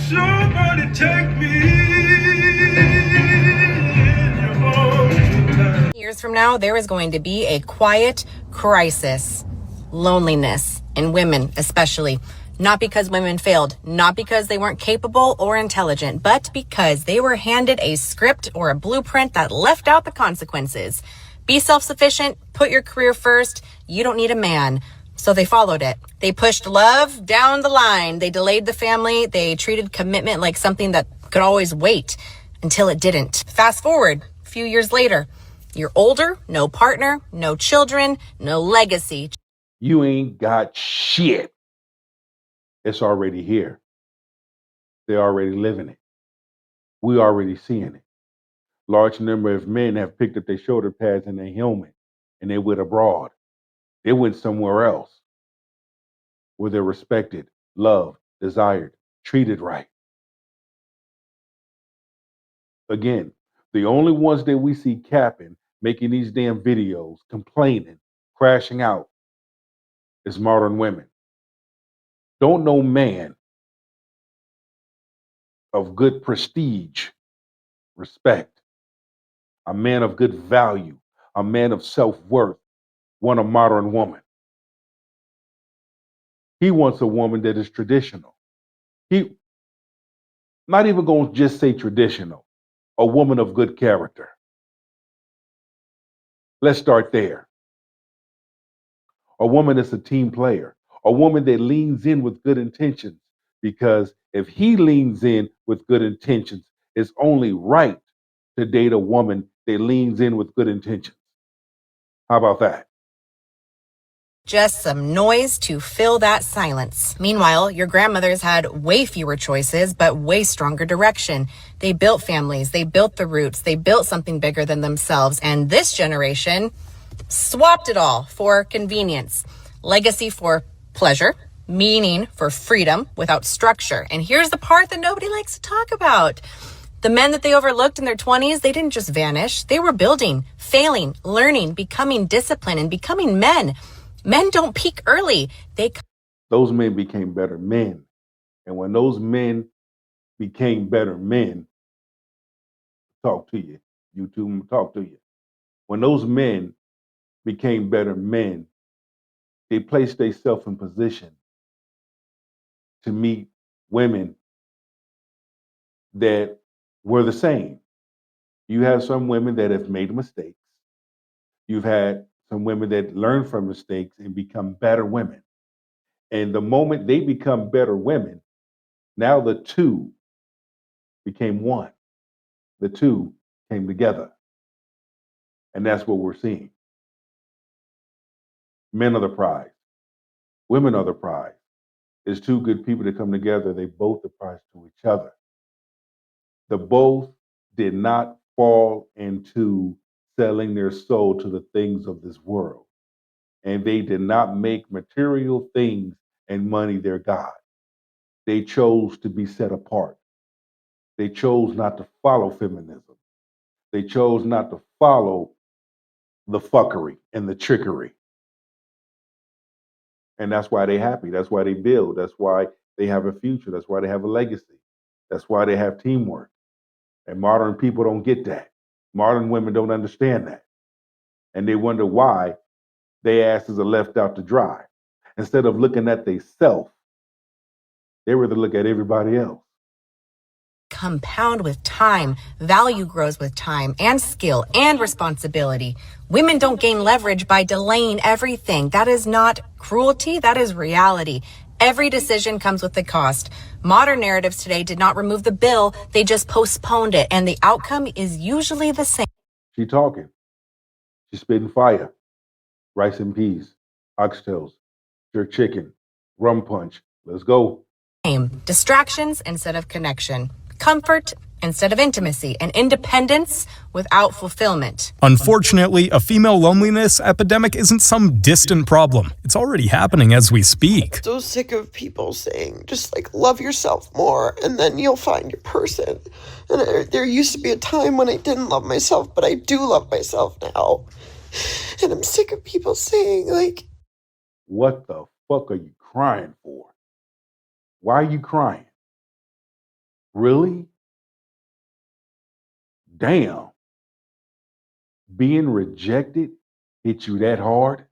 Somebody take me in your arms tonight. Years from now, there is going to be a quiet crisis, loneliness in women especially. Not because women failed, not because they weren't capable or intelligent, but because they were handed a script or a blueprint that left out the consequences. Be self-sufficient, put your career first, you don't need a man. So they followed it. They pushed love down the line. They delayed the family. They treated commitment like something that could always wait until it didn't. Fast forward a few years later, you're older, no partner, no children, no legacy. You ain't got shit. It's already here. They're already living it. We already seeing it. Large number of men have picked up their shoulder pads and their helmet, and they went abroad. They went somewhere else where they're respected, loved, desired, treated right. Again, the only ones that we see capping, making these damn videos, complaining, crashing out, is modern women. Don't no man of good prestige, respect, a man of good value, a man of self-worth, want a modern woman. He wants a woman that is traditional. He not even going to just say traditional, a woman of good character. Let's start there. A woman that's a team player, a woman that leans in with good intentions, because if he leans in with good intentions, it's only right to date a woman that leans in with good intentions. How about that? Just some noise to fill that silence. Meanwhile, your grandmothers had way fewer choices, but way stronger direction. They built families, they built the roots, they built something bigger than themselves. And this generation swapped it all for convenience. Legacy for pleasure, meaning for freedom without structure. And here's the part that nobody likes to talk about. The men that they overlooked in their 20s, they didn't just vanish. They were building, failing, learning, becoming disciplined, and becoming men. Men don't peak early. Those men became better men. And when those men became better men, talk to you. You two talk to you. When those men became better men, they placed themselves in position to meet women that were the same. You have some women that have made mistakes. You've had some women that learn from mistakes and become better women. And the moment they become better women, now the two became one. The two came together. And that's what we're seeing. Men are the prize. Women are the prize. It's two good people that come together. They both the prize to each other. The both did not fall into selling their soul to the things of this world. And they did not make material things and money their God. They chose to be set apart. They chose not to follow feminism. They chose not to follow the fuckery and the trickery. And that's why they're happy. That's why they build. That's why they have a future. That's why they have a legacy. That's why they have teamwork. And modern people don't get that. Modern women don't understand that. And they wonder why their asses are left out to dry. Instead of looking at themselves, they rather look at everybody else. Compound with time. Value grows with time and skill and responsibility. Women don't gain leverage by delaying everything. That is not cruelty. That is reality. Every decision comes with a cost. Modern narratives today did not remove the bill. They just postponed it. And the outcome is usually the same. She talking. She's spitting fire. Rice and peas, oxtails, jerk chicken, rum punch. Let's go. Distractions instead of connection. Comfort instead of intimacy, and independence without fulfillment. Unfortunately, a female loneliness epidemic isn't some distant problem. It's already happening as we speak. So sick of people saying, just like, love yourself more, and then you'll find your person. And there used to be a time when I didn't love myself, but I do love myself now. And I'm sick of people saying, like, what the fuck are you crying for? Why are you crying? Really? Damn. Being rejected hit you that hard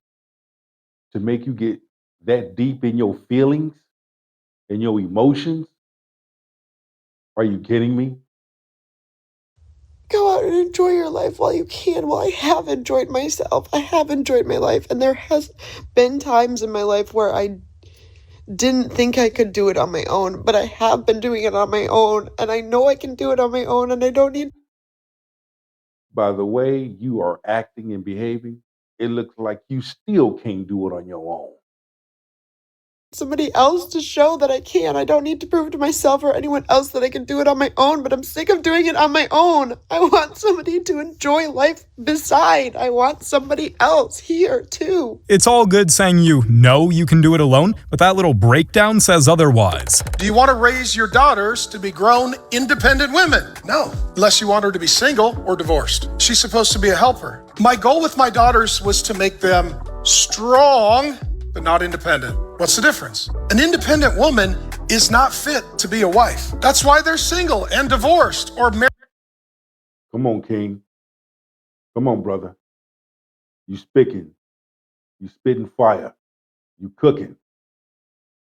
to make you get that deep in your feelings and your emotions? Are you kidding me? Go out and enjoy your life while you can. Well, I have enjoyed myself. I have enjoyed my life. And there has been times in my life where I didn't think I could do it on my own, but I have been doing it on my own. And I know I can do it on my own, and I don't need By the way you are acting and behaving, it looks like you still can't do it on your own. somebody else to show that I can. I don't need to prove to myself or anyone else that I can do it on my own, but I'm sick of doing it on my own. I want somebody to enjoy life beside. I want somebody else here too. It's all good saying you know you can do it alone, but that little breakdown says otherwise. Do you want to raise your daughters to be grown, independent women? No, unless you want her to be single or divorced. She's supposed to be a helper. My goal with my daughters was to make them strong, but not independent. What's the difference? An independent woman is not fit to be a wife. That's why they're single and divorced or married. Come on, King. Come on, brother. You spitting. You spitting fire. You cooking.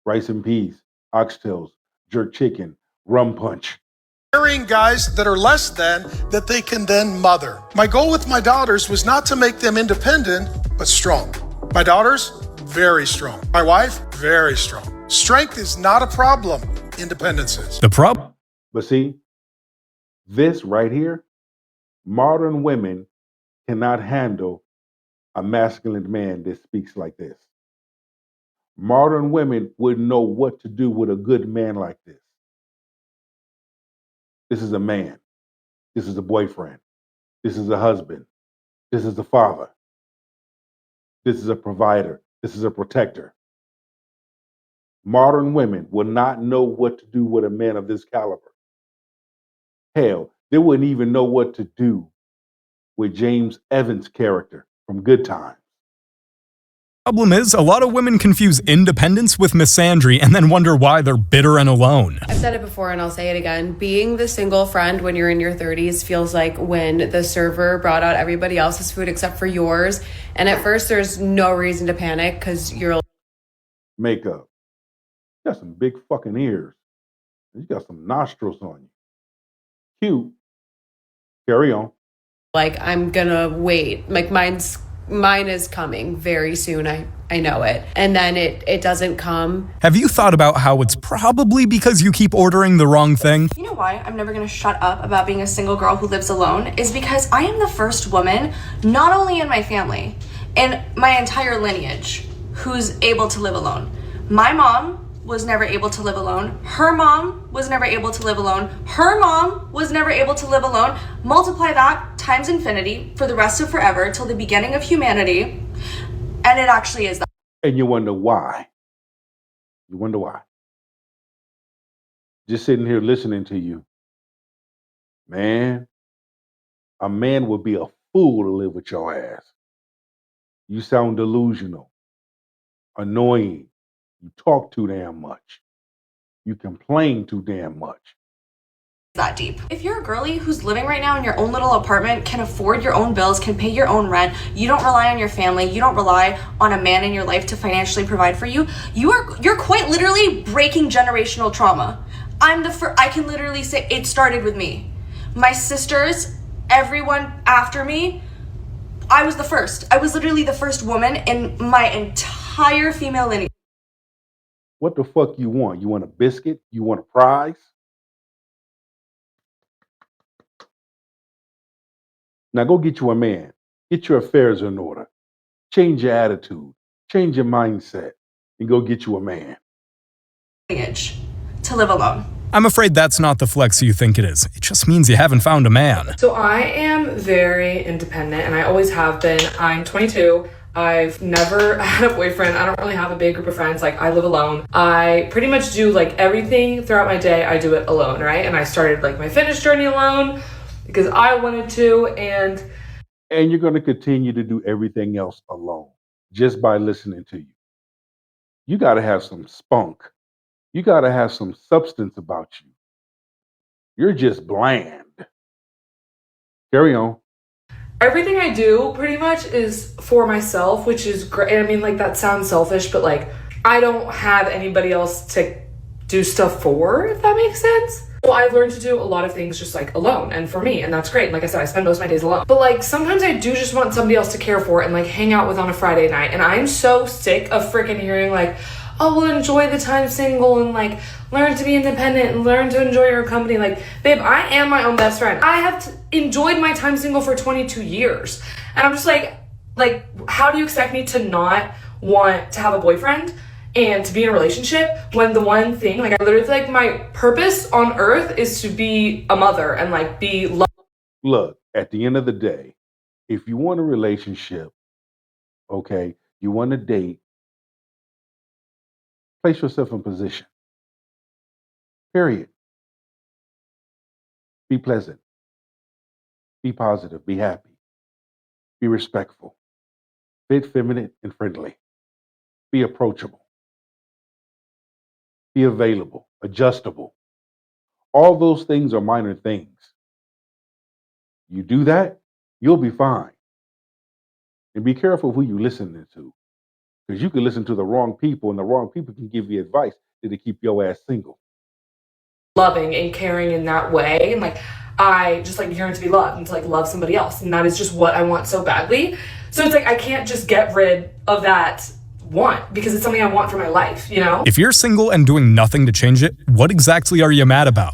Rice and peas, oxtails, jerk chicken, rum punch. Marrying guys that are less than, that they can then mother. My goal with my daughters was not to make them independent, but strong. My daughters, very strong. My wife, very strong. Strength is not a problem. Independence is. The problem? But see, this right here, modern women cannot handle a masculine man that speaks like this. Modern women wouldn't know what to do with a good man like this. This is a man. This is a boyfriend. This is a husband. This is a father. This is a provider. This is a protector. Modern women will not know what to do with a man of this caliber. Hell, they wouldn't even know what to do with James Evans' character from Good Times. Problem is, a lot of women confuse independence with misandry and then wonder why they're bitter and alone. I've said it before and I'll say it again. Being the single friend when you're in your 30s feels like when the server brought out everybody else's food except for yours. And at first there's no reason to panic because you're Makeup. You got some big fucking ears. You got some nostrils on you. Cute. Carry on. like, I'm gonna wait. Like mine is coming very soon. I know it. And then it doesn't come. Have you thought about how it's probably because you keep ordering the wrong thing? You know why I'm never gonna shut up about being a single girl who lives alone is because I am the first woman, not only in my family, in my entire lineage, who's able to live alone. My mom was never able to live alone. Her mom was never able to live alone. Her mom was never able to live alone. Multiply that times infinity for the rest of forever till the beginning of humanity. And it actually is that. And you wonder why. You wonder why. Just sitting here listening to you. Man, a man would be a fool to live with your ass. You sound delusional, annoying. You talk too damn much. You complain too damn much. That deep. If you're a girly who's living right now in your own little apartment, can afford your own bills, can pay your own rent, you don't rely on your family, you don't rely on a man in your life to financially provide for you, you're quite literally breaking generational trauma. I can literally say it started with me. My sisters, everyone after me, I was the first. I was literally the first woman in my entire female lineage. What the fuck you want? You want a biscuit? You want a prize? Now go get you a man. Get your affairs in order. Change your attitude. Change your mindset. And go get you a man. Lineage to live alone. I'm afraid that's not the flex you think it is. It just means you haven't found a man. So I am very independent and I always have been. I'm 22. I've never had a boyfriend. I don't really have a big group of friends. Like, I live alone. I pretty much do like everything throughout my day. I do it alone, right? And I started like my fitness journey alone because I wanted to. And you're going to continue to do everything else alone just by listening to you. You got to have some spunk. You got to have some substance about you. You're just bland. Carry on. Everything I do pretty much is for myself, which is great. I mean, like, that sounds selfish, but like, I don't have anybody else to do stuff for, if that makes sense. Well, I've learned to do a lot of things just like alone and for me, and that's great. And like I said, I spend most of my days alone. But like, sometimes I do just want somebody else to care for and like hang out with on a Friday night. And I'm so sick of freaking hearing like, oh, well, enjoy the time single and like learn to be independent and learn to enjoy your company. Like, babe, I am my own best friend. I have enjoyed my time single for 22 years. And I'm just like, how do you expect me to not want to have a boyfriend and to be in a relationship when the one thing, like, I literally feel like my purpose on earth is to be a mother and like be loved. Look, at the end of the day, if you want a relationship, okay, you want to date, place yourself in position. Period. Be pleasant. Be positive. Be happy. Be respectful. Fit, feminine, and friendly. Be approachable. Be available, adjustable. All those things are minor things. You do that, you'll be fine. And be careful who you listening to, because you can listen to the wrong people, and the wrong people can give you advice to keep your ass single. Loving and caring in that way, and like, I just like yearn to be loved and to like love somebody else, and that is just what I want so badly. So it's like, I can't just get rid of that want because it's something I want for my life, you know? If you're single and doing nothing to change it, what exactly are you mad about?